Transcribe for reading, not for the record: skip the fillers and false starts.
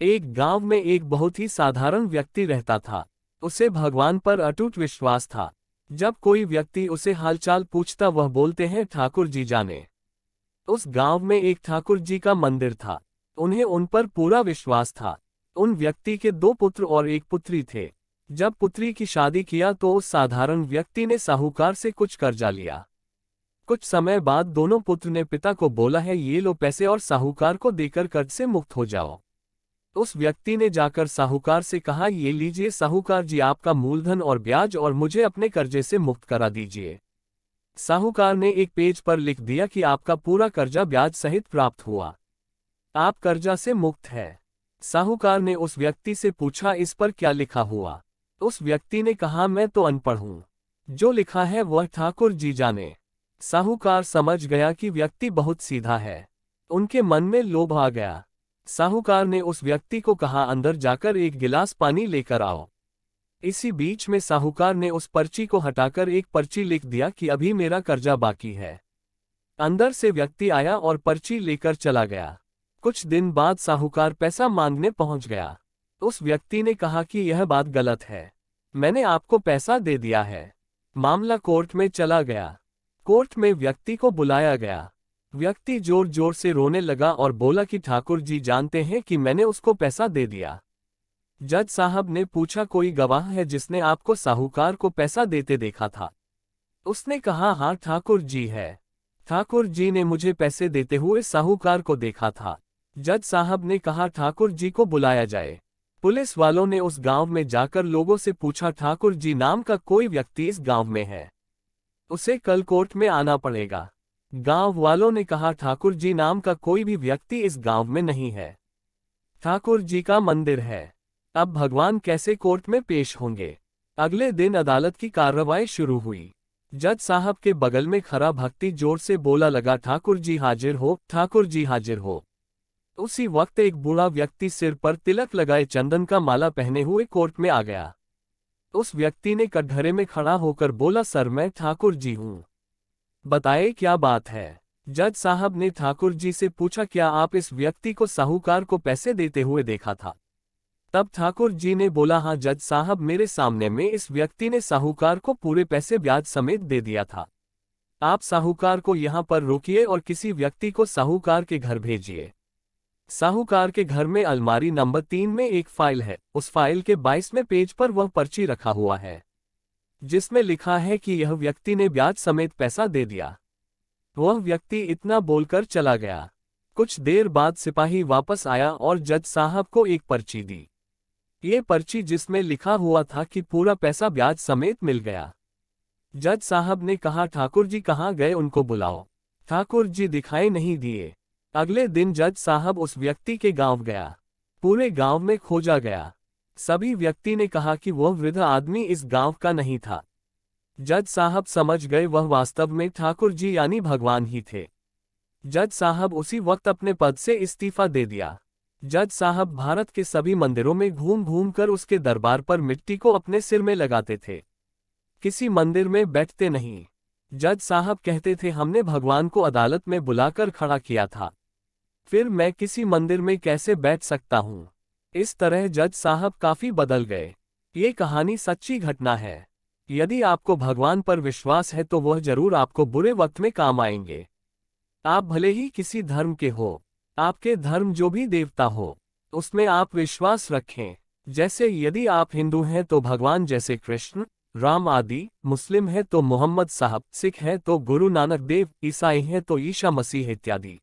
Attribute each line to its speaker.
Speaker 1: एक गांव में एक बहुत ही साधारण व्यक्ति रहता था। उसे भगवान पर अटूट विश्वास था। जब कोई व्यक्ति उसे हालचाल पूछता वह बोलते हैं ठाकुर जी जाने। उस गांव में एक ठाकुर जी का मंदिर था। उन्हें उन पर पूरा विश्वास था। उन व्यक्ति के दो पुत्र और एक पुत्री थे। जब पुत्री की शादी किया तो उस साधारण व्यक्ति ने साहूकार से कुछ कर्जा लिया। कुछ समय बाद दोनों पुत्र ने पिता को बोला है ये लो पैसे और साहूकार को देकर कर्ज से मुक्त हो जाओ। उस व्यक्ति ने जाकर साहूकार से कहा ये लीजिए साहूकार जी आपका मूलधन और ब्याज और मुझे अपने कर्जे से मुक्त करा दीजिए। साहूकार ने एक पेज पर लिख दिया कि आपका पूरा कर्जा ब्याज सहित प्राप्त हुआ। आप कर्जा से मुक्त है। साहूकार ने उस व्यक्ति से पूछा इस पर क्या लिखा हुआ। उस व्यक्ति ने कहा मैं तो अनपढ़ हूं, जो लिखा है वह ठाकुर जी जाने। साहूकार समझ गया कि व्यक्ति बहुत सीधा है। उनके मन में लोभ आ गया। साहूकार ने उस व्यक्ति को कहा अंदर जाकर एक गिलास पानी लेकर आओ। इसी बीच में साहूकार ने उस पर्ची को हटाकर एक पर्ची लिख दिया कि अभी मेरा कर्जा बाकी है। अंदर से व्यक्ति आया और पर्ची लेकर चला गया। कुछ दिन बाद साहूकार पैसा मांगने पहुंच गया। उस व्यक्ति ने कहा कि यह बात गलत है, मैंने आपको पैसा दे दिया है। मामला कोर्ट में चला गया। कोर्ट में व्यक्ति को बुलाया गया। व्यक्ति जोर जोर से रोने लगा और बोला कि ठाकुर जी जानते हैं कि मैंने उसको पैसा दे दिया। जज साहब ने पूछा कोई गवाह है जिसने आपको साहूकार को पैसा देते देखा था? उसने कहा हाँ ठाकुर जी है। ठाकुर जी ने मुझे पैसे देते हुए साहूकार को देखा था। जज साहब ने कहा ठाकुर जी को बुलाया जाए। पुलिस वालों ने उस गांव में जाकर लोगों से पूछा ठाकुर जी नाम का कोई व्यक्ति इस गांव में है? उसे कल कोर्ट में आना पड़ेगा। गांव वालों ने कहा ठाकुर जी नाम का कोई भी व्यक्ति इस गांव में नहीं है। ठाकुर जी का मंदिर है। अब भगवान कैसे कोर्ट में पेश होंगे? अगले दिन अदालत की कार्रवाई शुरू हुई। जज साहब के बगल में खड़ा भक्ति जोर से बोला लगा ठाकुर जी हाजिर हो, ठाकुर जी हाजिर हो। उसी वक्त एक बूढ़ा व्यक्ति सिर पर तिलक लगाए चंदन का माला पहने हुए कोर्ट में आ गया। उस व्यक्ति ने कटघरे में खड़ा होकर बोला सर मैं ठाकुर जी हूं, बताइए क्या बात है? जज साहब ने ठाकुर जी से पूछा क्या आप इस व्यक्ति को साहूकार को पैसे देते हुए देखा था? तब ठाकुर जी ने बोला हाँ जज साहब मेरे सामने में इस व्यक्ति ने साहूकार को पूरे पैसे ब्याज समेत दे दिया था। आप साहूकार को यहाँ पर रोकिए और किसी व्यक्ति को साहूकार के घर भेजिए। साहूकार के घर में अलमारी नंबर 3 में एक फाइल है। उस फाइल के 22वें पेज पर वह पर्ची रखा हुआ है जिसमें लिखा है कि यह व्यक्ति ने ब्याज समेत पैसा दे दिया। वह व्यक्ति इतना बोलकर चला गया। कुछ देर बाद सिपाही वापस आया और जज साहब को एक पर्ची दी। ये पर्ची जिसमें लिखा हुआ था कि पूरा पैसा ब्याज समेत मिल गया। जज साहब ने कहा ठाकुर जी कहाँ गए, उनको बुलाओ। ठाकुर जी दिखाई नहीं दिए। अगले दिन जज साहब उस व्यक्ति के गांव गया। पूरे गांव में खोजा गया। सभी व्यक्ति ने कहा कि वह वृद्ध आदमी इस गांव का नहीं था। जज साहब समझ गए वह वास्तव में ठाकुर जी यानी भगवान ही थे। जज साहब उसी वक्त अपने पद से इस्तीफा दे दिया। जज साहब भारत के सभी मंदिरों में घूम घूम कर उसके दरबार पर मिट्टी को अपने सिर में लगाते थे। किसी मंदिर में बैठते नहीं। जज साहब कहते थे हमने भगवान को अदालत में बुलाकर खड़ा किया था, फिर मैं किसी मंदिर में कैसे बैठ सकता हूं? इस तरह जज साहब काफी बदल गए। ये कहानी सच्ची घटना है। यदि आपको भगवान पर विश्वास है तो वह जरूर आपको बुरे वक्त में काम आएंगे। आप भले ही किसी धर्म के हो, आपके धर्म जो भी देवता हो, उसमें आप विश्वास रखें। जैसे यदि आप हिंदू हैं तो भगवान जैसे कृष्ण, राम आदि, मुस्लिम है तो मोहम्मद साहब, सिख है तो गुरु नानक देव, ईसाई है तो ईसा मसीह इत्यादि।